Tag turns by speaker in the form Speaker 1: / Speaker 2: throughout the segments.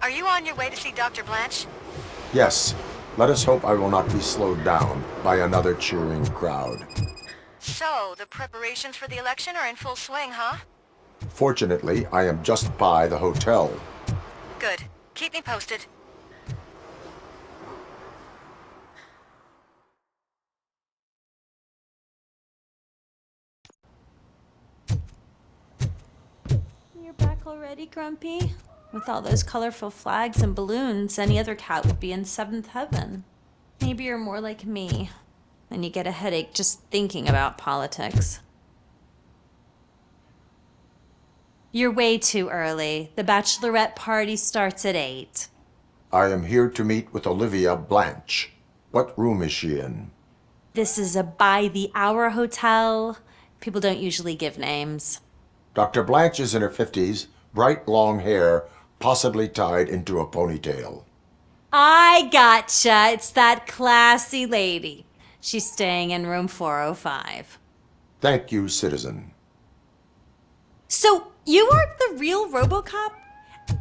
Speaker 1: Are you on your way to see Dr. Blanche?
Speaker 2: Yes. Let us hope I will not be slowed down by another cheering crowd.
Speaker 1: So, the preparations for the election are in full swing, huh?
Speaker 2: Fortunately, I am just by the hotel.
Speaker 1: Good. Keep me posted.
Speaker 3: You're back already, Grumpy? With all those colorful flags and balloons, any other cat would be in seventh heaven. Maybe you're more like me, and you get a headache just thinking about politics. You're way too early. The bachelorette party starts at 8.
Speaker 2: I am here to meet with Olivia Blanche. What room is she in?
Speaker 3: This is a by-the-hour hotel. People don't usually give names.
Speaker 2: Dr. Blanche is in her 50s, bright long hair, possibly tied into a ponytail.
Speaker 3: I gotcha. It's that classy lady. She's staying in room 405.
Speaker 2: Thank you, citizen.
Speaker 3: So, you aren't the real Robocop?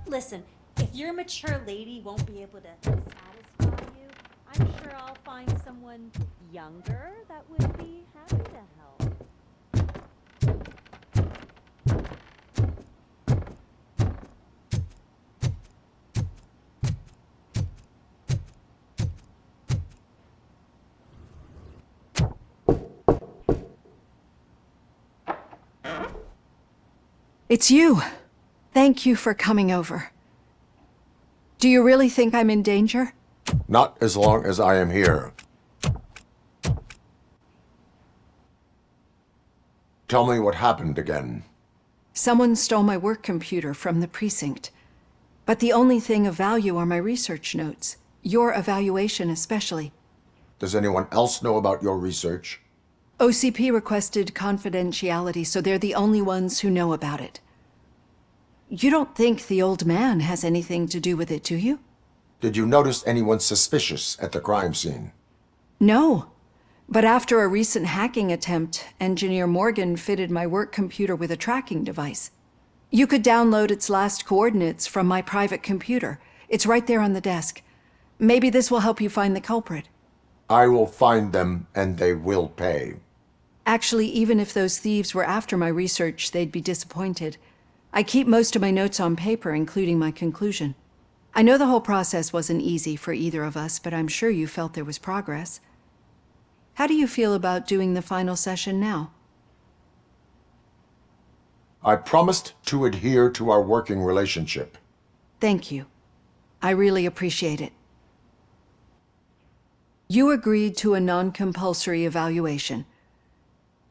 Speaker 3: Listen, if your mature lady won't be able to satisfy you, I'm sure I'll find someone younger that would be happy to help.
Speaker 4: It's you. Thank you for coming over. Do you really think I'm in danger?
Speaker 2: Not as long as I am here. Tell me what happened again.
Speaker 4: Someone stole my work computer from the precinct. But the only thing of value are my research notes. Your evaluation especially.
Speaker 2: Does anyone else know about your research?
Speaker 4: OCP requested confidentiality, so they're the only ones who know about it. You don't think the old man has anything to do with it, do you?
Speaker 2: Did you notice anyone suspicious at the crime scene?
Speaker 4: No. But after a recent hacking attempt, Engineer Morgan fitted my work computer with a tracking device. You could download its last coordinates from my private computer. It's right there on the desk. Maybe this will help you find the culprit.
Speaker 2: I will find them, and they will pay.
Speaker 4: Actually, even if those thieves were after my research, they'd be disappointed. I keep most of my notes on paper, including my conclusion. I know the whole process wasn't easy for either of us, but I'm sure you felt there was progress. How do you feel about doing the final session now?
Speaker 2: I promised to adhere to our working relationship.
Speaker 4: Thank you. I really appreciate it. You agreed to a non-compulsory evaluation.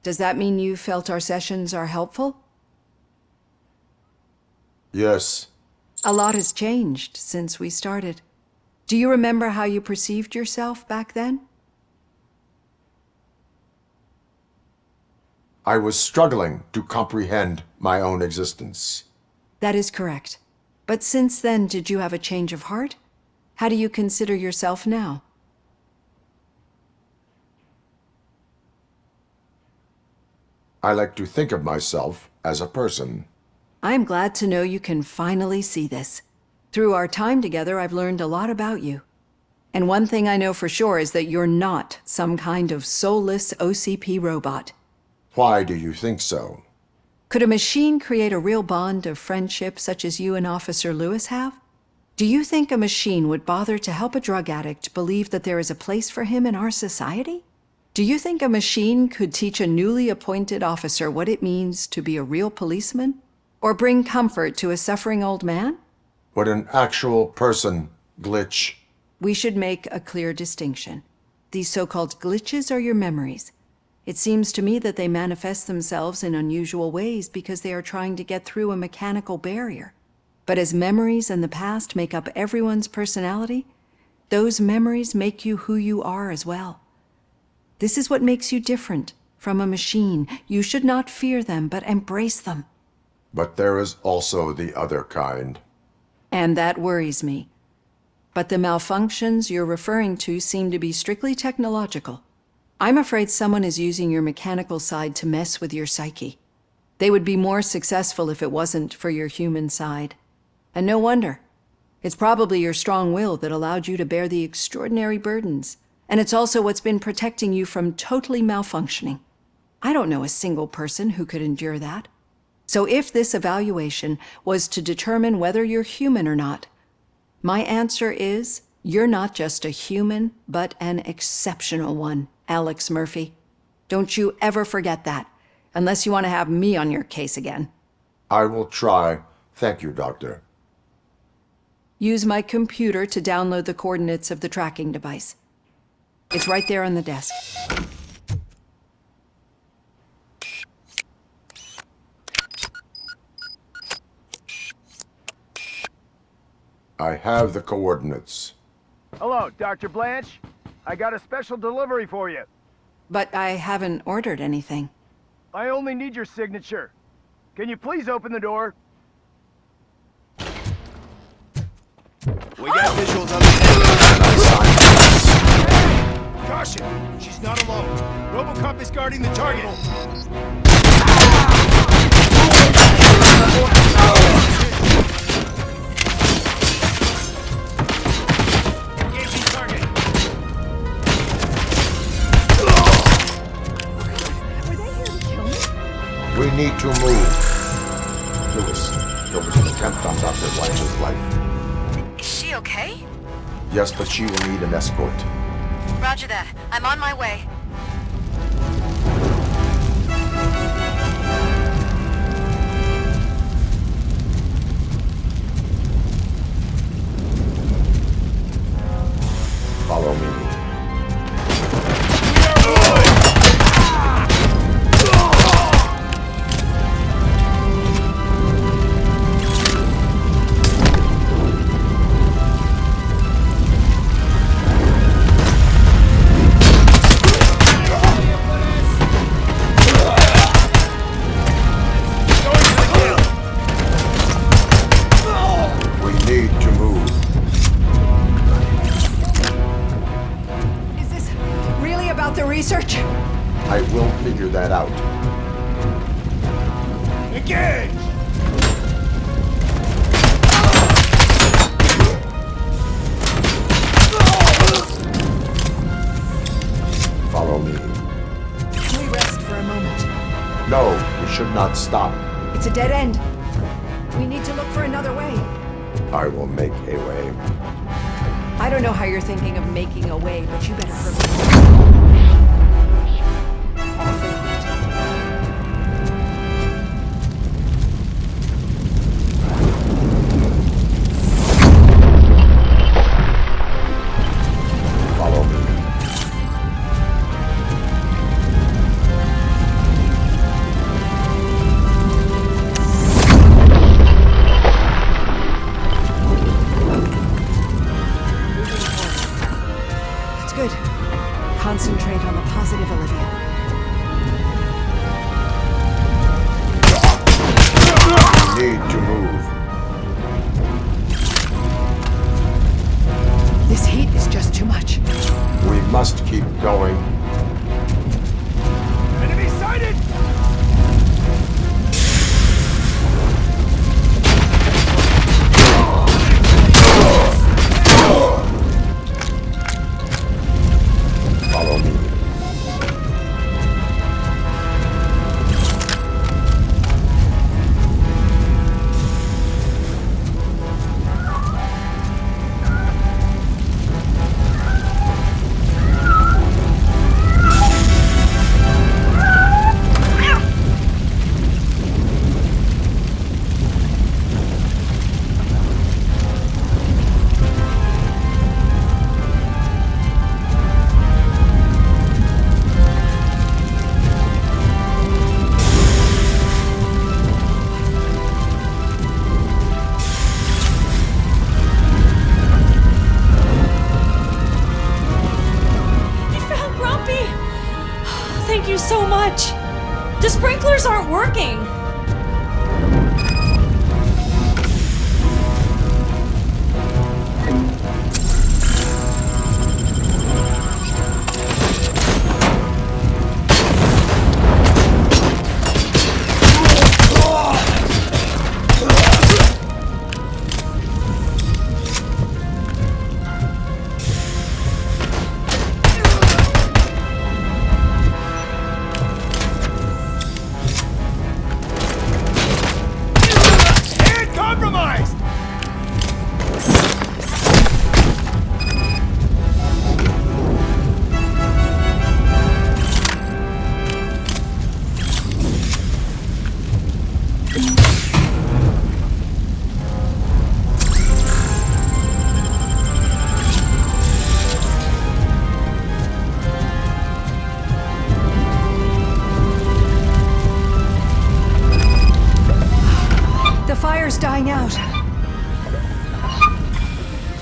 Speaker 4: Does that mean you felt our sessions are helpful?
Speaker 2: Yes.
Speaker 4: A lot has changed since we started. Do you remember how you perceived yourself back then?
Speaker 2: I was struggling to comprehend my own existence.
Speaker 4: That is correct. But since then, did you have a change of heart? How do you consider yourself now?
Speaker 2: I like to think of myself as a person.
Speaker 4: I'm glad to know you can finally see this. Through our time together, I've learned a lot about you. And one thing I know for sure is that you're not some kind of soulless OCP robot.
Speaker 2: Why do you think so?
Speaker 4: Could a machine create a real bond of friendship such as you and Officer Lewis have? Do you think a machine would bother to help a drug addict believe that there is a place for him in our society? Do you think a machine could teach a newly appointed officer what it means to be a real policeman? Or bring comfort to a suffering old man?
Speaker 2: Would an actual person glitch?
Speaker 4: We should make a clear distinction. These so-called glitches are your memories. It seems to me that they manifest themselves in unusual ways because they are trying to get through a mechanical barrier. But as memories in the past make up everyone's personality, those memories make you who you are as well. This is what makes you different from a machine. You should not fear them, but embrace them.
Speaker 2: But there is also the other kind.
Speaker 4: And that worries me. But the malfunctions you're referring to seem to be strictly technological. I'm afraid someone is using your mechanical side to mess with your psyche. They would be more successful if it wasn't for your human side. And no wonder. It's probably your strong will that allowed you to bear the extraordinary burdens. And it's also what's been protecting you from totally malfunctioning. I don't know a single person who could endure that. So if this evaluation was to determine whether you're human or not, my answer is you're not just a human, but an exceptional one, Alex Murphy. Don't you ever forget that, unless you want to have me on your case again.
Speaker 2: I will try. Thank you, Doctor.
Speaker 4: Use my computer to download the coordinates of the tracking device. It's right there on the desk.
Speaker 2: I have the coordinates.
Speaker 5: Hello, Dr. Blanche. I got a special delivery for you.
Speaker 4: But I haven't ordered anything.
Speaker 5: I only need your signature. Can you please open the door?
Speaker 6: We got visuals on the Caution! She's not alone. Robocop is guarding the target. Engaging target.
Speaker 3: Were they here to kill me?
Speaker 2: We need to move. Lewis, there was an attempt on Dr. Blanche's life.
Speaker 1: Is she okay?
Speaker 2: Yes, but she will need an escort.
Speaker 1: Roger that. I'm on my way.
Speaker 2: Follow me. We need to move.
Speaker 4: Is this really about the research?
Speaker 2: I will figure that out.
Speaker 6: Engage!
Speaker 2: Follow me.
Speaker 4: Can we rest for a moment?
Speaker 2: No, we should not stop.
Speaker 4: It's a dead end. We need to look for another way.
Speaker 2: I will make a way.
Speaker 4: I don't know how you're thinking of making a way, but you better hurry.
Speaker 2: Follow me.
Speaker 4: That's good. Concentrate on the positive, Olivia.
Speaker 2: We need to move.
Speaker 4: This heat is just too much.
Speaker 2: We must keep going.
Speaker 5: Enemy sighted!
Speaker 2: Follow me.
Speaker 3: You found Grumpy! Thank you so much! The sprinklers aren't working!
Speaker 4: dying out.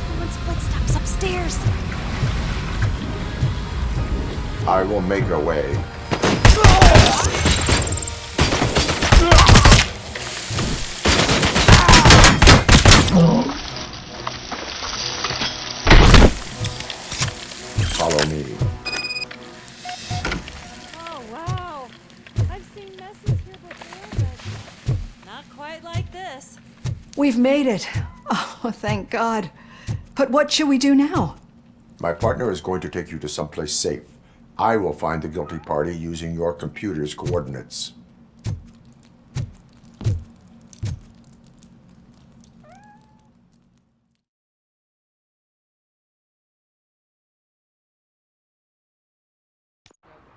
Speaker 3: Someone's footsteps upstairs.
Speaker 2: I will make a way. Follow me.
Speaker 3: Oh, wow. I've seen messes here before, but not quite like this.
Speaker 4: We've made it. Oh, thank God. But what should we do now?
Speaker 2: My partner is going to take you to someplace safe. I will find the guilty party using your computer's coordinates.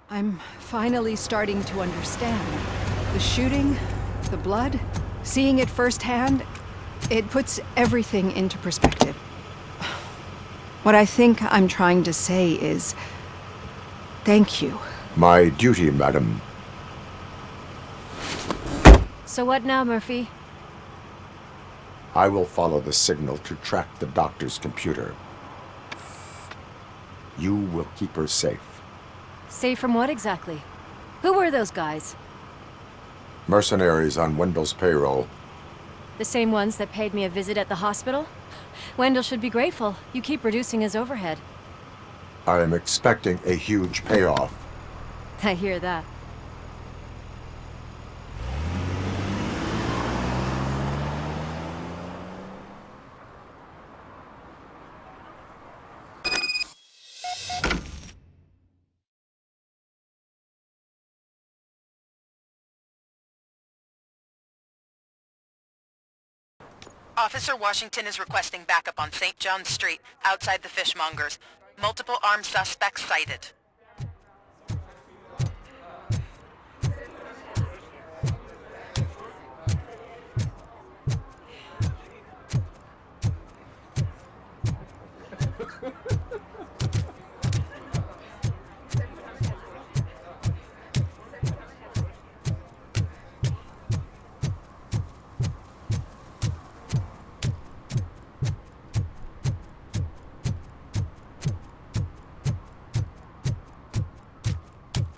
Speaker 4: I'm finally starting to understand. The shooting, the blood, seeing it firsthand, it puts everything into perspective. What I think I'm trying to say is, thank you.
Speaker 2: My duty, madam.
Speaker 3: So what now, Murphy?
Speaker 2: I will follow the signal to track the doctor's computer. You will keep her safe.
Speaker 3: Safe from what exactly? Who were those guys?
Speaker 2: Mercenaries on Wendell's payroll.
Speaker 3: The same ones that paid me a visit at the hospital? Wendell should be grateful. You keep reducing his overhead.
Speaker 2: I am expecting a huge payoff.
Speaker 3: I hear that.
Speaker 1: Officer Washington is requesting backup on St. John's Street, outside the fishmongers. Multiple armed suspects sighted.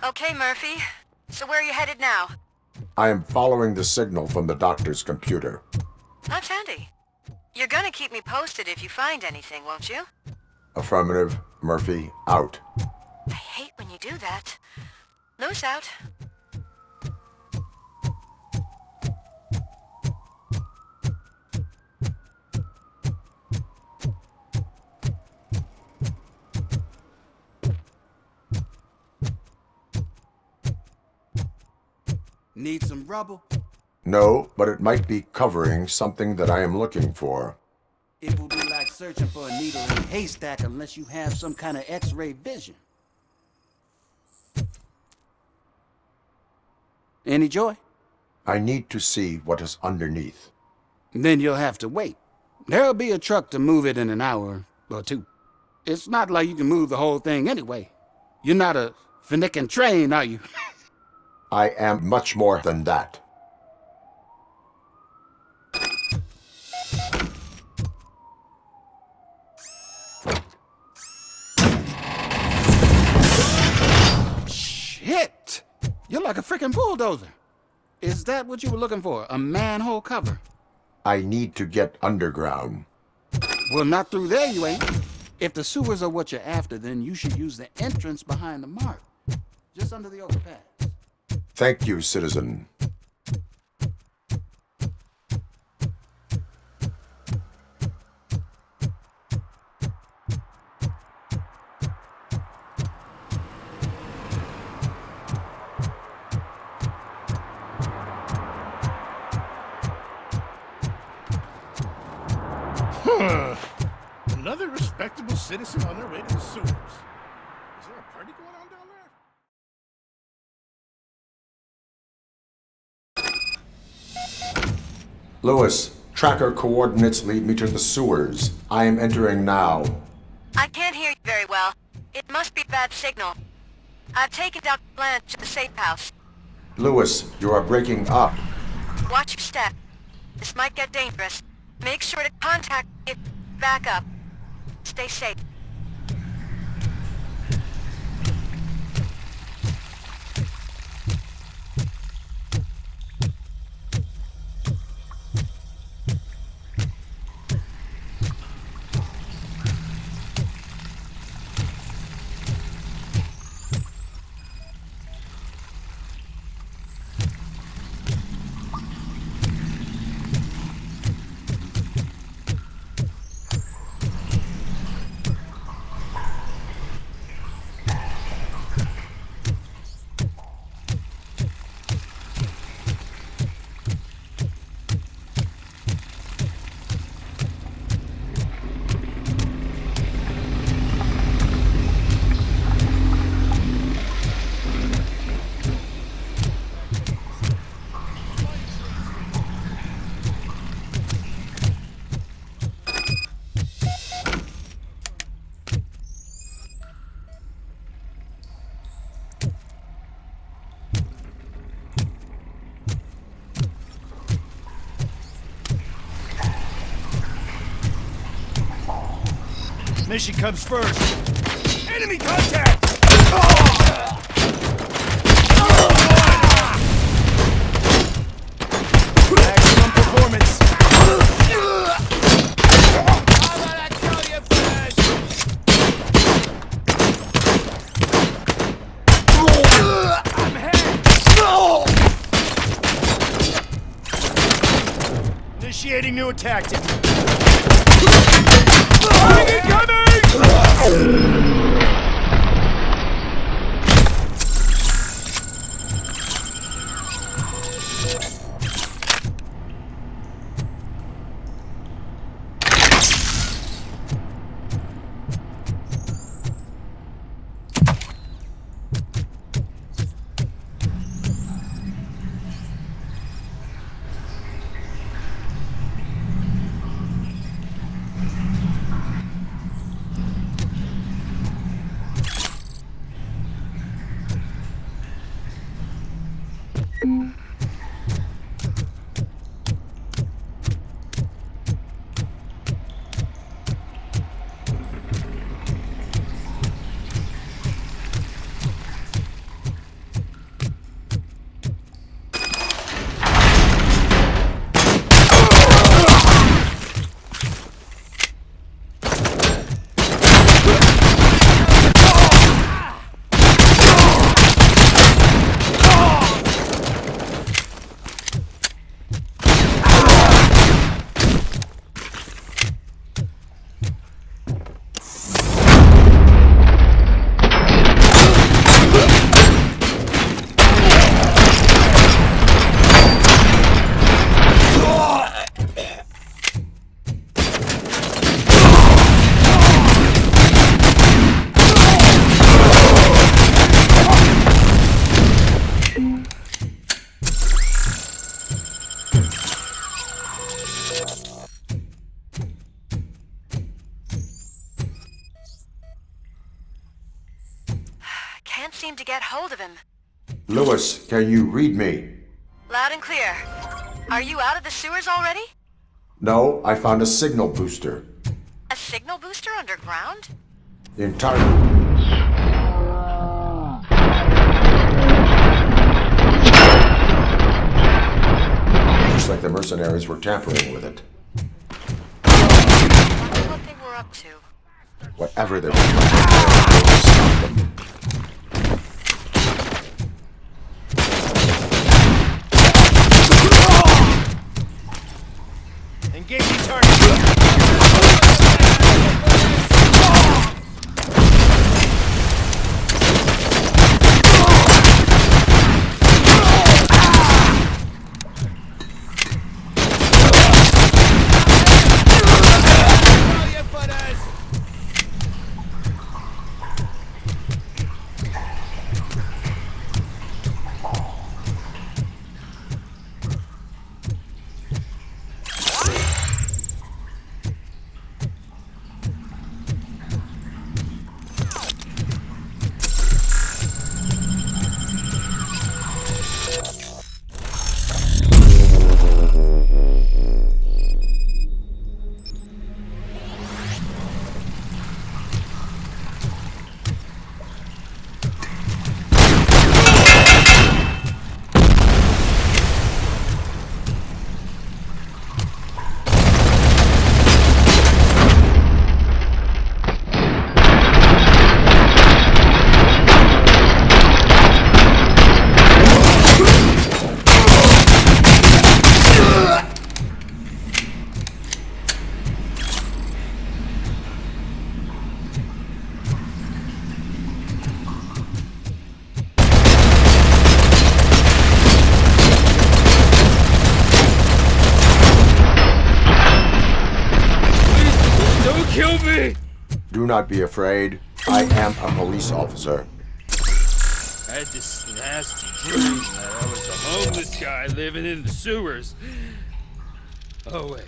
Speaker 1: Okay, Murphy. So where are you headed now?
Speaker 2: I am following the signal from the doctor's computer.
Speaker 1: That's handy. You're gonna keep me posted if you find anything, won't you?
Speaker 2: Affirmative. Murphy, out.
Speaker 1: I hate when you do that. Loose out.
Speaker 6: Need some rubble?
Speaker 2: No, but it might be covering something that I am looking for.
Speaker 6: It will be like searching for a needle in a haystack unless you have some kind of X-ray vision. Any joy?
Speaker 2: I need to see what is underneath.
Speaker 6: Then you'll have to wait. There'll be a truck to move it in an hour or two. It's not like you can move the whole thing anyway. You're not a finicking train, are you?
Speaker 2: I am much more than that.
Speaker 6: Shit! You're like a freaking bulldozer. Is that what you were looking for? A manhole cover?
Speaker 2: I need to get underground.
Speaker 6: Well, not through there, you ain't. If the sewers are what you're after, then you should use the entrance behind the mark. Just under the overpass.
Speaker 2: Thank you, citizen.
Speaker 7: Another respectable citizen on their way to the sewers. Is there a party going on down there?
Speaker 2: Lewis, tracker coordinates lead me to the sewers. I am entering now.
Speaker 1: I can't hear you very well. It must be a bad signal. I've taken Dr. Blanche to the safe house.
Speaker 2: Lewis, you are breaking up.
Speaker 1: Watch your step. This might get dangerous. Make sure to contact if back up. Stay safe.
Speaker 5: Mission comes first. Enemy contact! Maximum performance. I'm hit. Initiating new tactic.
Speaker 1: Can't seem to get hold of him.
Speaker 2: Lewis, can you read me?
Speaker 1: Loud and clear. Are you out of the sewers already?
Speaker 2: No, I found a signal booster.
Speaker 1: A signal booster underground?
Speaker 2: The entire... Looks like the mercenaries were tampering with it.
Speaker 1: Wonder what they were up to.
Speaker 2: Whatever they were trying to do, stop them.
Speaker 5: Engaging target.
Speaker 2: Do not be afraid. I am a police officer.
Speaker 8: I had this nasty dream that I was a homeless guy living in the sewers. Oh, wait.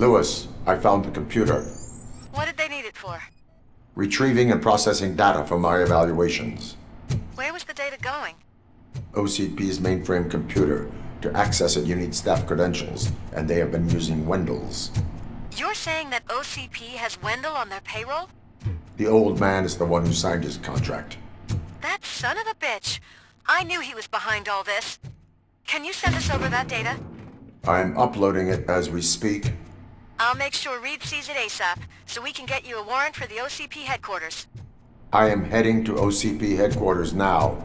Speaker 2: Lewis, I found the computer.
Speaker 1: What did they need it for?
Speaker 2: Retrieving and processing data from my evaluations.
Speaker 1: Where was the data going?
Speaker 2: OCP's mainframe computer. To access it, you need staff credentials, and they have been using Wendell's.
Speaker 1: You're saying that OCP has Wendell on their payroll?
Speaker 2: The old man is the one who signed his contract.
Speaker 1: That son of a bitch! I knew he was behind all this. Can you send us over that data?
Speaker 2: I'm uploading it as we speak.
Speaker 1: I'll make sure Reed sees it ASAP, so we can get you a warrant for the OCP headquarters.
Speaker 2: I am heading to OCP headquarters now.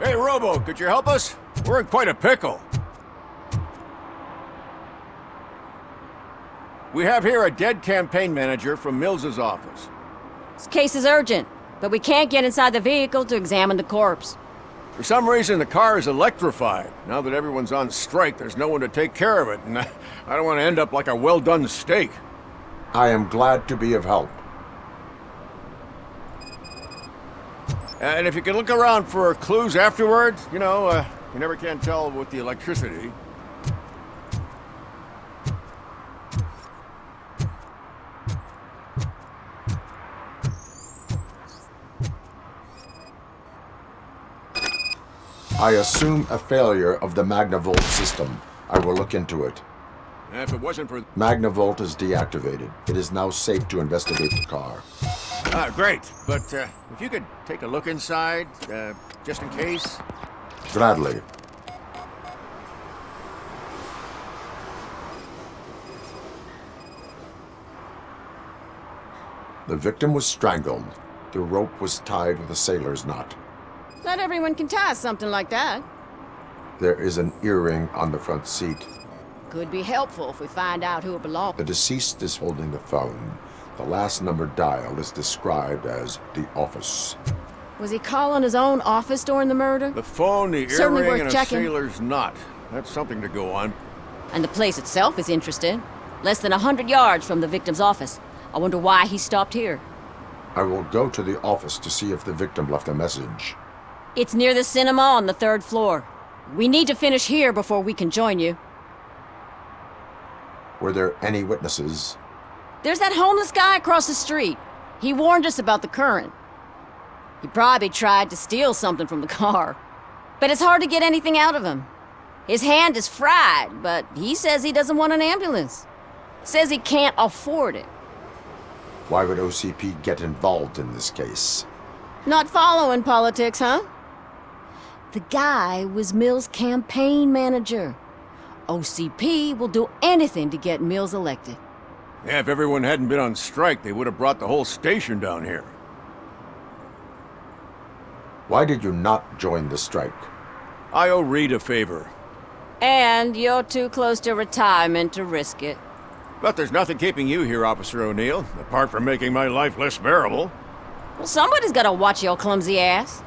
Speaker 5: Hey, Robo, could you help us? We're in quite a pickle. We have here a dead campaign manager from Mills's office.
Speaker 9: This case is urgent, but we can't get inside the vehicle to examine the corpse.
Speaker 5: For some reason, the car is electrified. Now that everyone's on strike, there's no one to take care of it, and I don't want to end up like a well-done steak.
Speaker 2: I am glad to be of help.
Speaker 5: And if you can look around for clues afterwards, you know, you never can tell with the electricity.
Speaker 2: I assume a failure of the Magnavolt system. I will look into it.
Speaker 5: If it wasn't for...
Speaker 2: Magnavolt is deactivated. It is now safe to investigate the car.
Speaker 5: Great. But if you could take a look inside, just in case.
Speaker 2: Gladly. The victim was strangled. The rope was tied with a sailor's knot.
Speaker 9: Not everyone can tie something like that.
Speaker 2: There is an earring on the front seat.
Speaker 9: Could be helpful if we find out who it belongs.
Speaker 2: The deceased is holding the phone. The last number dialed is described as the office.
Speaker 9: Was he calling his own office during the murder?
Speaker 5: The phone, the
Speaker 9: Certainly
Speaker 5: earring,
Speaker 9: worth
Speaker 5: and a
Speaker 9: checking.
Speaker 5: sailor's knot. That's something to go on.
Speaker 9: And the place itself is interesting. Less than 100 yards from the victim's office. I wonder why he stopped here.
Speaker 2: I will go to the office to see if the victim left a message.
Speaker 9: It's near the cinema on the 3rd floor. We need to finish here before we can join you.
Speaker 2: Were there any witnesses?
Speaker 9: There's that homeless guy across the street. He warned us about the current. He probably tried to steal something from the car. But it's hard to get anything out of him. His hand is fried, but he says he doesn't want an ambulance. Says he can't afford it.
Speaker 2: Why would OCP get involved in this case?
Speaker 9: Not following politics, huh? The guy was Mills' campaign manager. OCP will do anything to get Mills elected.
Speaker 5: Yeah, if everyone hadn't been on strike, they would have brought the whole station down here.
Speaker 2: Why did you not join the strike?
Speaker 5: I owe Reed a favor.
Speaker 9: And you're too close to retirement to risk it.
Speaker 5: But there's nothing keeping you here, Officer O'Neill, apart from making my life less bearable.
Speaker 9: Well, somebody's gotta watch your clumsy ass.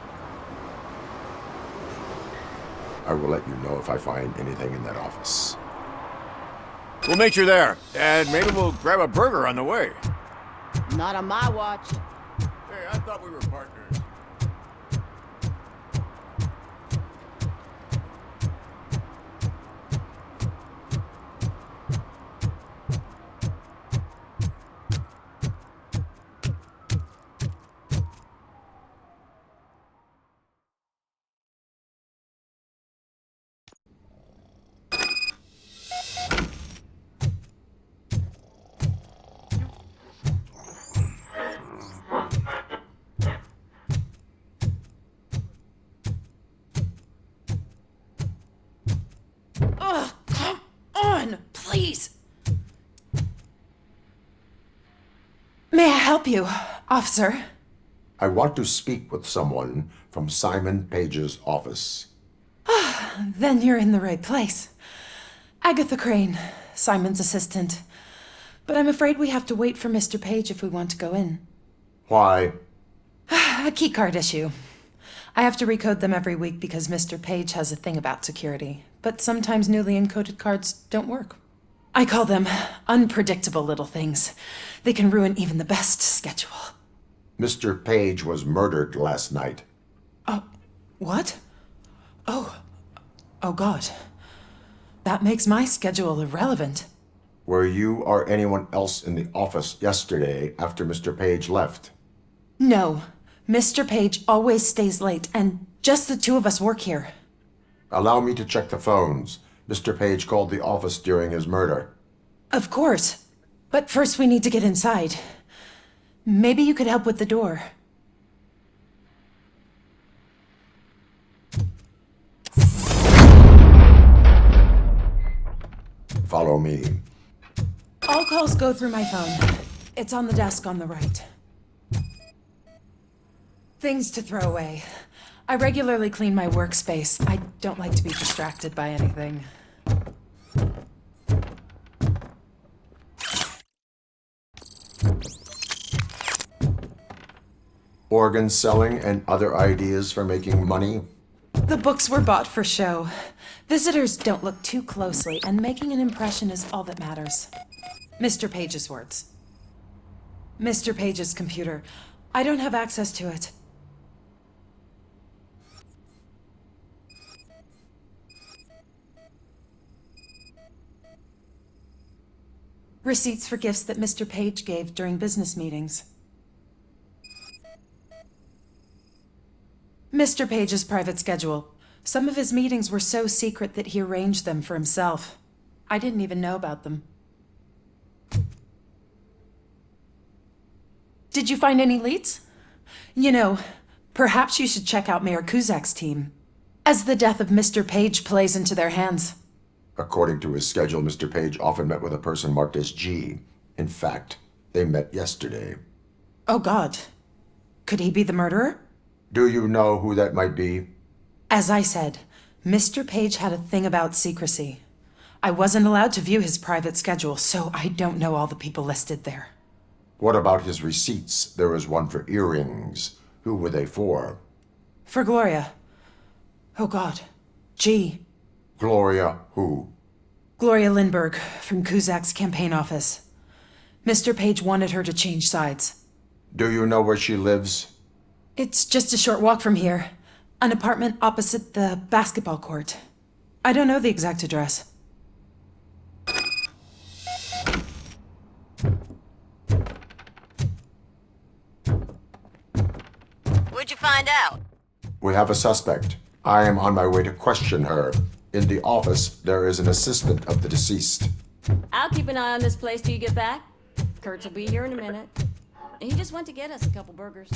Speaker 2: I will let you know if I find anything in that office.
Speaker 5: We'll meet you there, and maybe we'll grab a burger on the way.
Speaker 9: Not on my watch.
Speaker 5: Hey, I thought we were partners.
Speaker 1: Come on, please. May I help you, officer?
Speaker 2: I want to speak with someone from Simon Page's office.
Speaker 1: Then you're in the right place. Agatha Crane, Simon's assistant. But I'm afraid we have to wait for Mr. Page if we want to go in.
Speaker 2: Why?
Speaker 1: A keycard issue. I have to recode them every week because Mr. Page has a thing about security. But sometimes newly encoded cards don't work. I call them unpredictable little things. They can ruin even the best schedule.
Speaker 2: Mr. Page was murdered last night.
Speaker 1: Oh, what? Oh God. That makes my schedule irrelevant.
Speaker 2: Were you or anyone else in the office yesterday after Mr. Page left?
Speaker 1: No. Mr. Page always stays late, and just the two of us work here.
Speaker 2: Allow me to check the phones. Mr. Page called the office during his murder.
Speaker 1: Of course. But first we need to get inside. Maybe you could help with the door.
Speaker 2: Follow me.
Speaker 1: All calls go through my phone. It's on the desk on the right. Things to throw away. I regularly clean my workspace. I don't like to be distracted by anything.
Speaker 2: Organ selling and other ideas for making money?
Speaker 1: The books were bought for show. Visitors don't look too closely, and making an impression is all that matters. Mr. Page's words. Mr. Page's computer. I don't have access to it. Receipts for gifts that Mr. Page gave during business meetings. Mr. Page's private schedule. Some of his meetings were so secret that he arranged them for himself. I didn't even know about them. Did you find any leads? You know, perhaps you should check out Mayor Kuzak's team, as the death of Mr. Page plays into their hands.
Speaker 2: According to his schedule, Mr. Page often met with a person marked as G. In fact, they met yesterday.
Speaker 1: Oh God. Could he be the murderer?
Speaker 2: Do you know who that might be?
Speaker 1: As I said, Mr. Page had a thing about secrecy. I wasn't allowed to view his private schedule, so I don't know all the people listed there.
Speaker 2: What about his receipts? There was one for earrings. Who were they for?
Speaker 1: For Gloria. Oh God. G.
Speaker 2: Gloria who?
Speaker 1: Gloria Lindbergh, from Kuzak's campaign office. Mr. Page wanted her to change sides.
Speaker 2: Do you know where she lives?
Speaker 1: It's just a short walk from here. An apartment opposite the basketball court. I don't know the exact address.
Speaker 9: What'd you find out?
Speaker 2: We have a suspect. I am on my way to question her. In the office, there is an assistant of the deceased.
Speaker 9: I'll keep an eye on this place till you get back. Kurtz will be here in a minute. He just went to get us a couple burgers.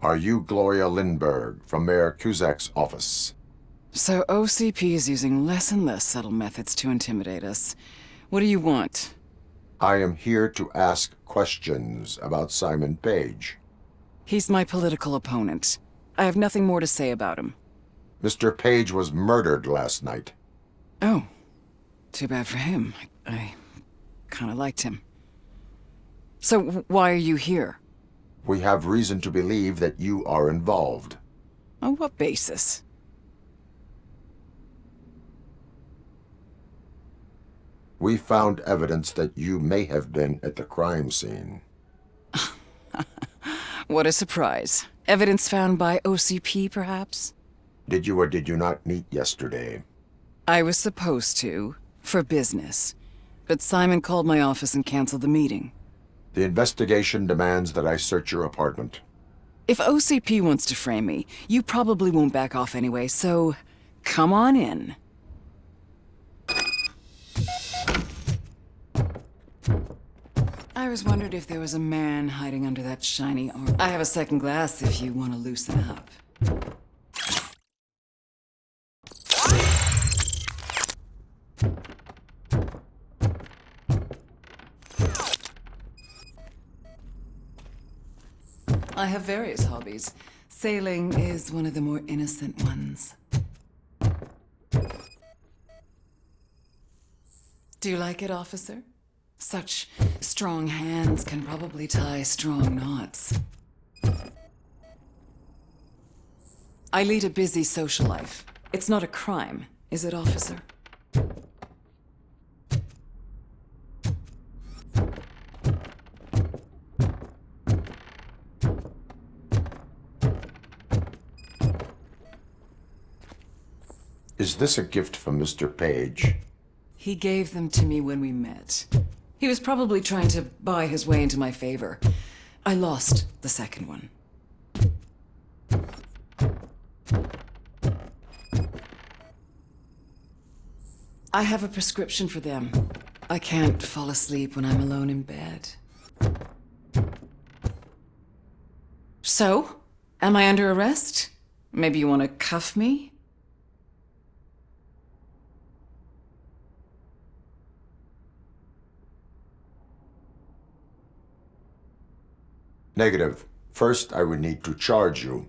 Speaker 2: Are you Gloria Lindbergh from Mayor Kuzak's office?
Speaker 10: So OCP is using less and less subtle methods to intimidate us. What do you want?
Speaker 2: I am here to ask questions about Simon Page.
Speaker 10: He's my political opponent. I have nothing more to say about him.
Speaker 2: Mr. Page was murdered last night.
Speaker 10: Oh, too bad for him. I kind of liked him. So why are you here?
Speaker 2: We have reason to believe that you are involved.
Speaker 10: On what basis?
Speaker 2: We found evidence that you may have been at the crime scene.
Speaker 10: What a surprise. Evidence found by OCP, perhaps?
Speaker 2: Did you or did you not meet yesterday?
Speaker 10: I was supposed to, for business. But Simon called my office and canceled the meeting.
Speaker 2: The investigation demands that I search your apartment.
Speaker 10: If OCP wants to frame me, you probably won't back off anyway, so come on in. I was wondered if there was a man hiding under that shiny armor. I have a second glass if you want to loosen up. I have various hobbies. Sailing is one of the more innocent ones. Do you like it, officer? Such strong hands can probably tie strong knots. I lead a busy social life. It's not a crime, is it, officer?
Speaker 2: Is this a gift from Mr. Page?
Speaker 10: He gave them to me when we met. He was probably trying to buy his way into my favor. I lost the second one. I have a prescription for them. I can't fall asleep when I'm alone in bed. So, am I under arrest? Maybe you want to cuff me?
Speaker 2: Negative. First, I would need to charge you.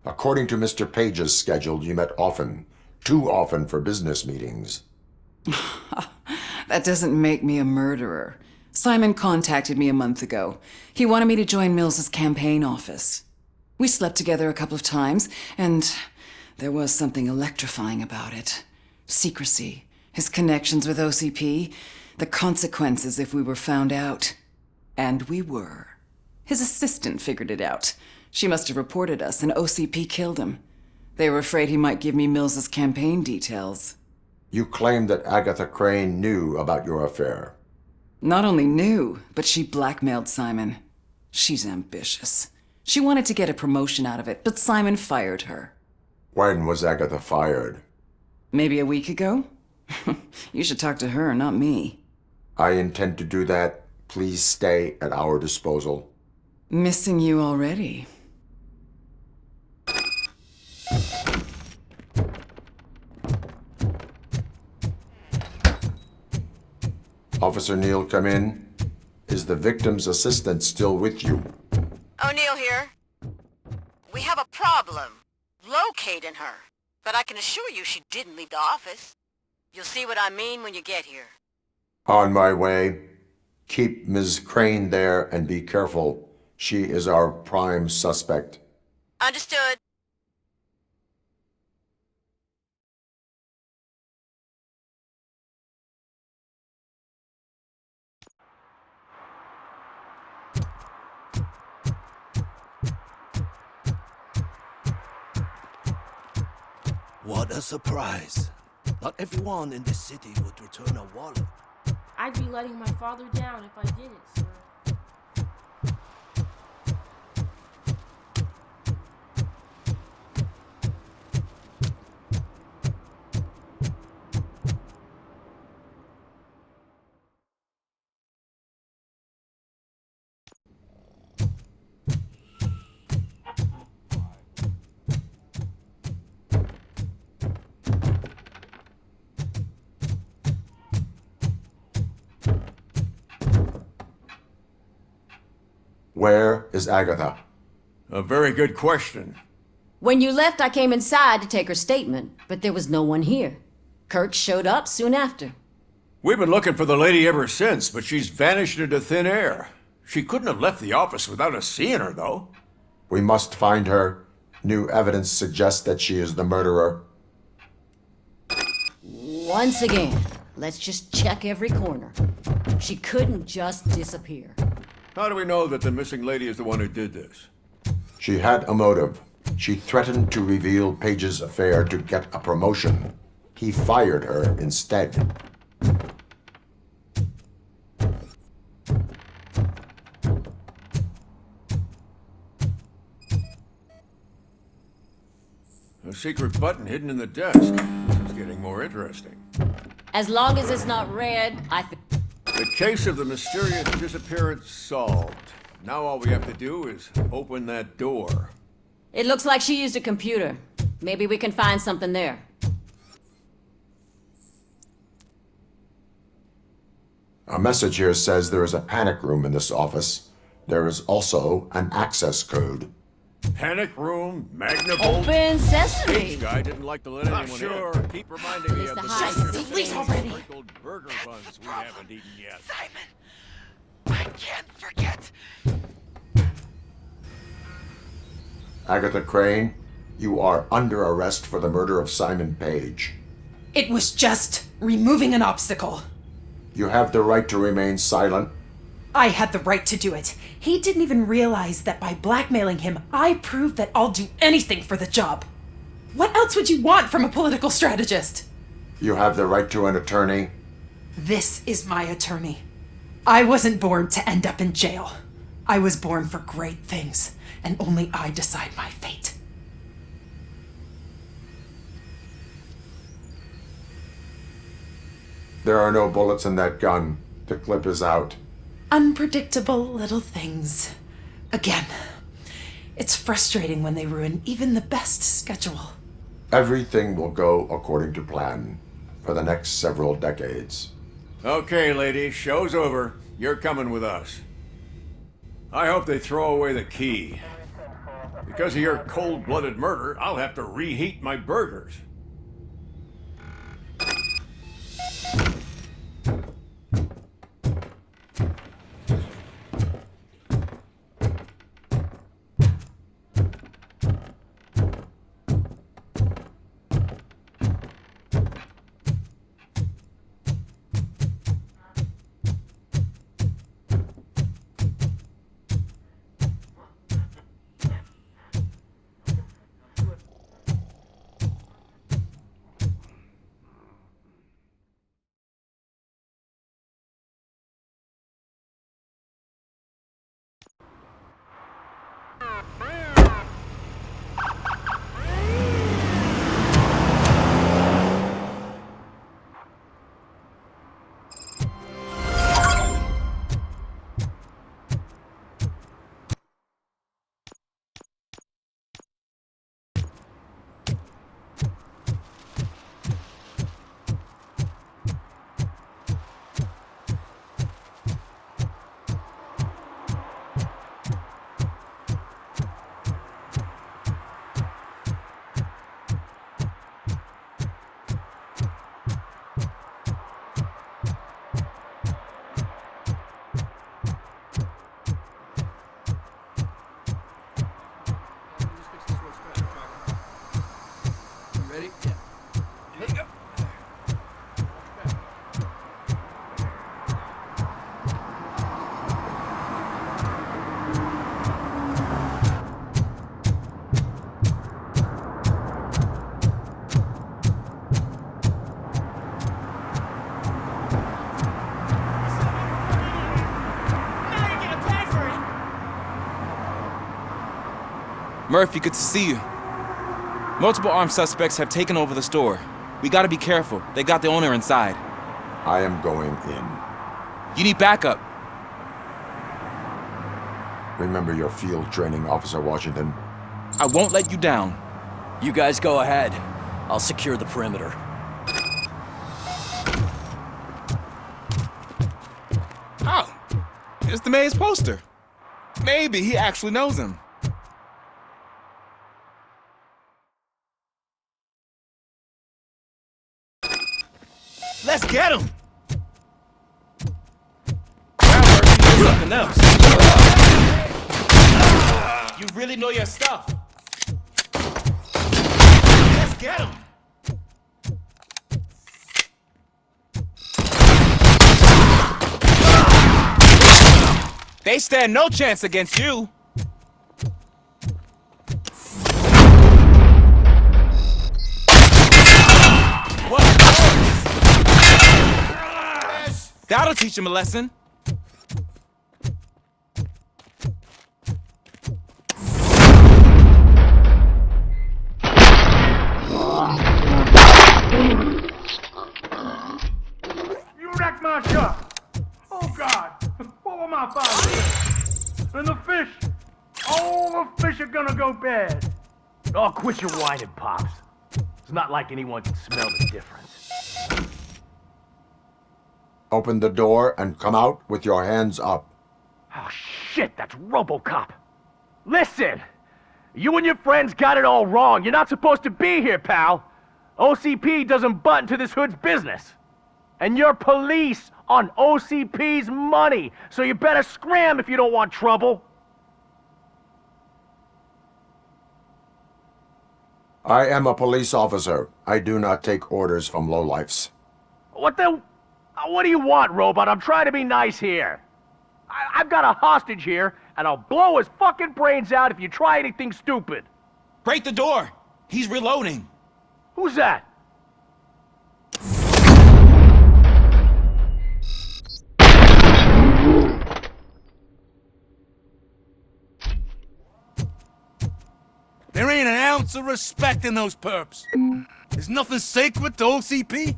Speaker 2: According to Mr. Page's schedule, you met often. Too often for business meetings.
Speaker 10: That doesn't make me a murderer. Simon contacted me a month ago. He wanted me to join Mills's campaign office. We slept together a couple of times, and there was something electrifying about it. Secrecy, his connections with OCP, the consequences if we were found out. And we were. His assistant figured it out. She must have reported us, and OCP killed him. They were afraid he might give me Mills's campaign details.
Speaker 2: You claimed that Agatha Crane knew about your affair.
Speaker 10: Not only knew, but she blackmailed Simon. She's ambitious. She wanted to get a promotion out of it, but Simon fired her.
Speaker 2: When was Agatha fired?
Speaker 10: Maybe a week ago? You should talk to her, not me.
Speaker 2: I intend to do that. Please stay at our disposal.
Speaker 10: Missing you already.
Speaker 2: Officer Neal, come in. Is the victim's assistant still with you?
Speaker 11: O'Neill here. We have a problem locating her, but I can assure you she didn't leave the office. You'll see what I mean when you get here.
Speaker 2: On my way. Keep Ms. Crane there and be careful. She is our prime suspect.
Speaker 11: Understood.
Speaker 12: What a surprise. Not everyone in this city would return a wallet.
Speaker 13: I'd be letting my father down if I didn't, sir.
Speaker 2: Where is Agatha?
Speaker 5: A very good question.
Speaker 9: When you left, I came inside to take her statement, but there was no one here. Kurt showed up soon after.
Speaker 5: We've been looking for the lady ever since, but she's vanished into thin air. She couldn't have left the office without us seeing her, though.
Speaker 2: We must find her. New evidence suggests that she is the murderer.
Speaker 9: Once again, let's just check every corner. She couldn't just disappear.
Speaker 5: How do we know that the missing lady is the one who did this?
Speaker 2: She had a motive. She threatened to reveal Page's affair to get a promotion. He fired her instead.
Speaker 5: A secret button hidden in the desk. This is getting more interesting.
Speaker 9: As long as it's not red, I think...
Speaker 5: The case of the mysterious disappearance solved. Now all we have to do is open that door.
Speaker 9: It looks like she used a computer. Maybe we can find something there.
Speaker 2: A message here says there is a panic room in this office. There is also an access code.
Speaker 5: Panic room, Magnabolt.
Speaker 9: Open sesame.
Speaker 5: This guy didn't like to let anyone
Speaker 7: sure.
Speaker 5: in. Keep reminding me
Speaker 9: It's
Speaker 5: of
Speaker 9: the
Speaker 5: the
Speaker 9: high
Speaker 5: delicious
Speaker 9: secret.
Speaker 1: Please already.
Speaker 5: sprinkled burger buns we haven't eaten yet.
Speaker 12: I can't forget.
Speaker 2: Agatha Crane, you are under arrest for the murder of Simon Page.
Speaker 1: It was just removing an obstacle.
Speaker 2: You have the right to remain silent.
Speaker 1: I had the right to do it. He didn't even realize that by blackmailing him, I proved that I'll do anything for the job. What else would you want from a political strategist?
Speaker 2: You have the right to an attorney.
Speaker 1: This is my attorney. I wasn't born to end up in jail. I was born for great things, and only I decide my fate.
Speaker 2: There are no bullets in that gun. The clip is out.
Speaker 1: Unpredictable little things. Again, it's frustrating when they ruin even the best schedule.
Speaker 2: Everything will go according to plan for the next several decades.
Speaker 5: Okay, lady, show's over. You're coming with us. I hope they throw away the key. Because of your cold-blooded murder, I'll have to reheat my burgers.
Speaker 14: Murphy, good to see you. Multiple armed suspects have taken over the store. We gotta be careful. They got the owner inside.
Speaker 2: I am going in.
Speaker 14: You need backup.
Speaker 2: Remember your field training, Officer Washington.
Speaker 14: I won't let you down.
Speaker 12: You guys go ahead. I'll secure the perimeter.
Speaker 14: Oh, it's the mayor's poster. Maybe he actually knows him. Let's get him! Now, Murphy, you're something else. You really know your stuff. Let's get him! They stand no chance against you. That'll teach him a lesson.
Speaker 15: You wrecked my shop. Oh, God. What were my father? And the fish. All the fish are gonna go bad.
Speaker 16: Oh, quit your whining, Pops. It's not like anyone can smell the difference.
Speaker 2: Open the door and come out with your hands up.
Speaker 16: Oh, shit, that's Robocop. Listen, You and your friends got it all wrong. You're not supposed to be here, pal. OCP doesn't butt into this hood's business. And you're police on OCP's money, so you better scram if you don't want trouble.
Speaker 2: I am a police officer. I do not take orders from lowlifes.
Speaker 16: What do you want, Robot? I'm trying to be nice here. I've got a hostage here, and I'll blow his fucking brains out if you try anything stupid.
Speaker 14: Break the door! He's reloading.
Speaker 16: Who's that?
Speaker 12: There ain't an ounce of respect in those perps. There's nothing sacred to OCP.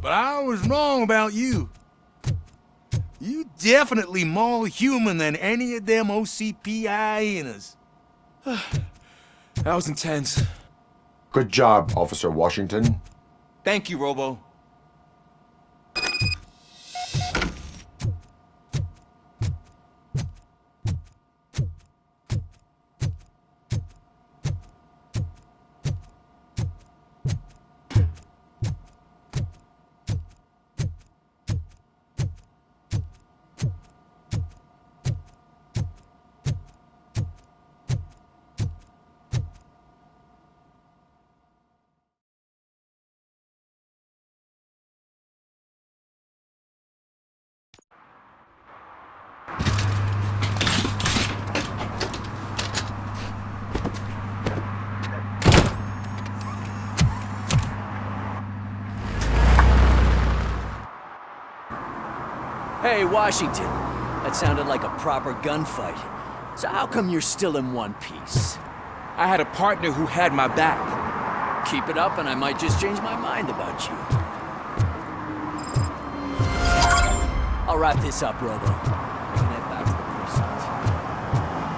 Speaker 12: But I was wrong about you. You definitely more human than any of them OCP hyenas.
Speaker 14: That was intense.
Speaker 2: Good job, Officer Washington.
Speaker 14: Thank you, Robo.
Speaker 17: Hey, Washington. That sounded like a proper gunfight. So how come you're still in one piece?
Speaker 14: I had a partner who had my back.
Speaker 17: Keep it up and I might just change my mind about you. I'll wrap this up, Robo. We can head back to the precinct.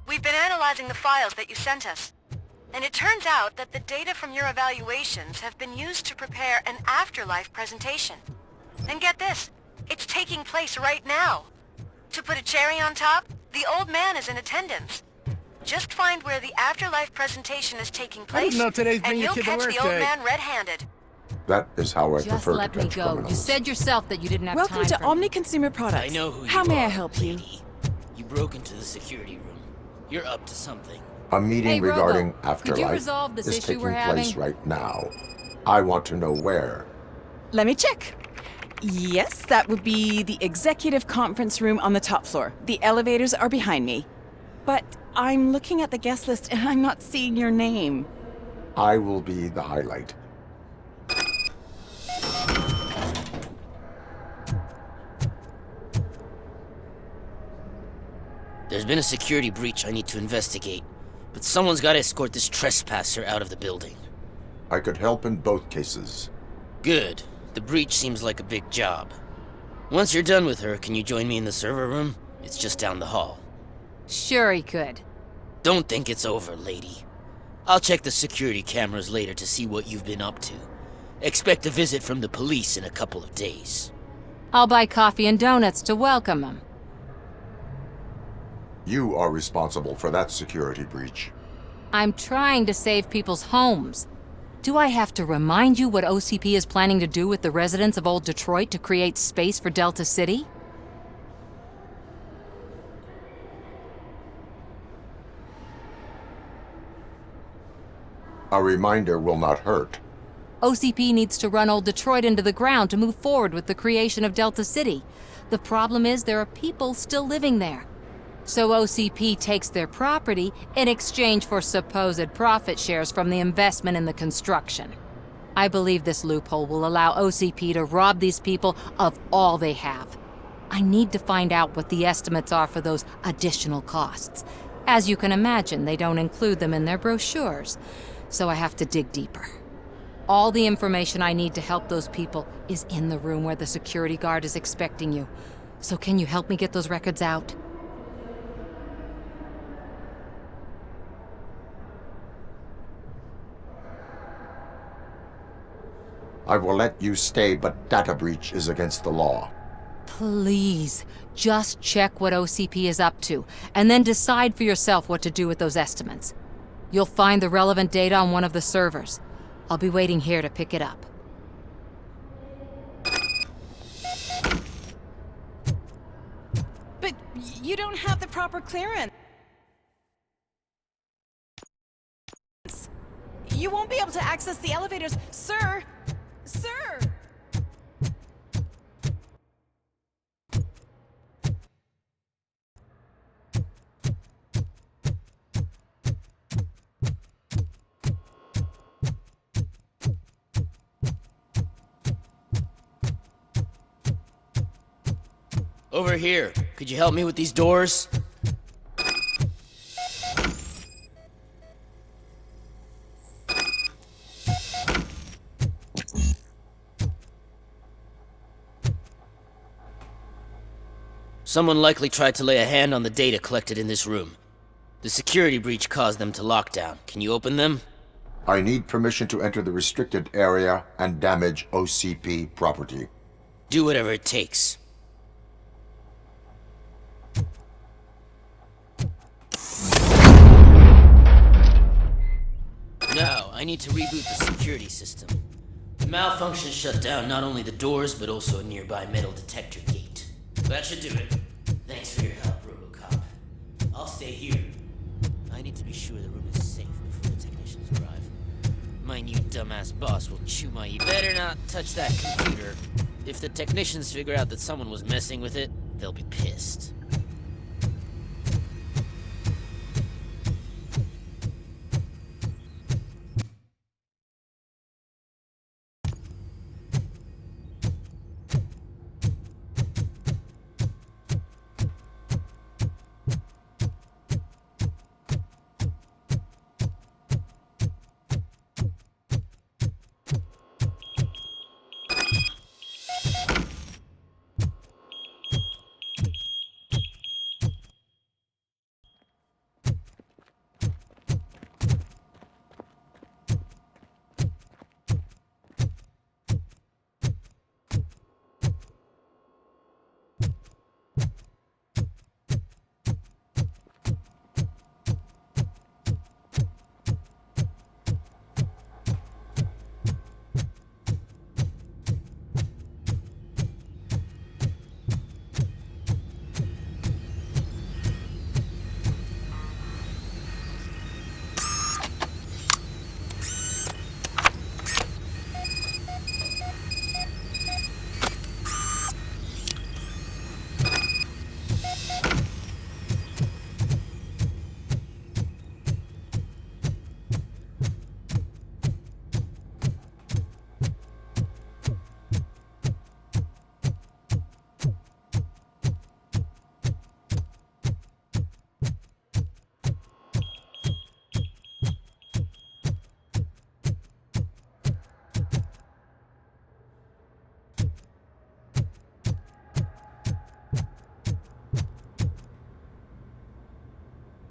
Speaker 11: We've been analyzing the files that you sent us. And it turns out that the data from your evaluations have been used to prepare an afterlife presentation. And get this, it's taking place right now. To put a cherry on top, the old man is in attendance. Just find where the afterlife presentation is taking place,
Speaker 7: didn't know today's
Speaker 11: and
Speaker 7: Bring Your
Speaker 11: you'll
Speaker 7: Kid to
Speaker 11: catch
Speaker 7: Work
Speaker 11: the old
Speaker 7: Day.
Speaker 11: man red-handed.
Speaker 2: That is how I
Speaker 18: Just
Speaker 2: prefer to
Speaker 18: let me
Speaker 2: catch
Speaker 18: go.
Speaker 2: criminals.
Speaker 18: You said yourself that you didn't have
Speaker 19: Welcome
Speaker 18: time
Speaker 19: to
Speaker 18: for
Speaker 19: Omni Consumer Products.
Speaker 20: I know who
Speaker 19: How
Speaker 20: you
Speaker 19: may I
Speaker 20: are,
Speaker 19: help you?
Speaker 20: lady. You broke into the security room. You're up to something.
Speaker 2: A meeting
Speaker 18: Hey, Robo,
Speaker 2: regarding
Speaker 18: could you
Speaker 2: afterlife
Speaker 18: resolve this
Speaker 2: is
Speaker 18: issue
Speaker 2: taking
Speaker 18: we're
Speaker 2: place
Speaker 18: having?
Speaker 2: right now. I want to know where.
Speaker 19: Let me check. Yes, that would be the executive conference room on the top floor. The elevators are behind me. But I'm looking at the guest list and I'm not seeing your name.
Speaker 2: I will be the highlight.
Speaker 20: There's been a security breach I need to investigate, but someone's got to escort this trespasser out of the building.
Speaker 2: I could help in both cases.
Speaker 20: Good. The breach seems like a big job. Once you're done with her, can you join me in the server room? It's just down the hall.
Speaker 18: Sure he could.
Speaker 20: Don't think it's over, lady. I'll check the security cameras later to see what you've been up to. Expect a visit from the police in a couple of days.
Speaker 18: I'll buy coffee and donuts to welcome him.
Speaker 2: You are responsible for that security breach.
Speaker 18: I'm trying to save people's homes. Do I have to remind you what OCP is planning to do with the residents of Old Detroit to create space for Delta City?
Speaker 2: A reminder will not hurt.
Speaker 18: OCP needs to run Old Detroit into the ground to move forward with the creation of Delta City. The problem is there are people still living there. So OCP takes their property in exchange for supposed profit shares from the investment in the construction. I believe this loophole will allow OCP to rob these people of all they have. I need to find out what the estimates are for those additional costs. As you can imagine, they don't include them in their brochures, so I have to dig deeper. All the information I need to help those people is in the room where the security guard is expecting you. So can you help me get those records out?
Speaker 2: I will let you stay, but data breach is against the law.
Speaker 18: Please, just check what OCP is up to, and then decide for yourself what to do with those estimates. You'll find the relevant data on one of the servers. I'll be waiting here to pick it up.
Speaker 19: But you don't have the proper clearance. You won't be able to access the elevators, sir! Sir!
Speaker 20: Over here. Could you help me with these doors? Someone likely tried to lay a hand on the data collected in this room. The security breach caused them to lock down. Can you open them?
Speaker 2: I need permission to enter the restricted area and damage OCP property.
Speaker 20: Do whatever it takes. Now, I need to reboot the security system. The malfunction shut down not only the doors, but also a nearby metal detector gate. That should do it. Thanks for your help, Robocop. I'll stay here. I need to be sure the room is safe before the technicians arrive. My new dumbass boss will chew my ear. Better not touch that computer. If the technicians figure out that someone was messing with it, they'll be pissed.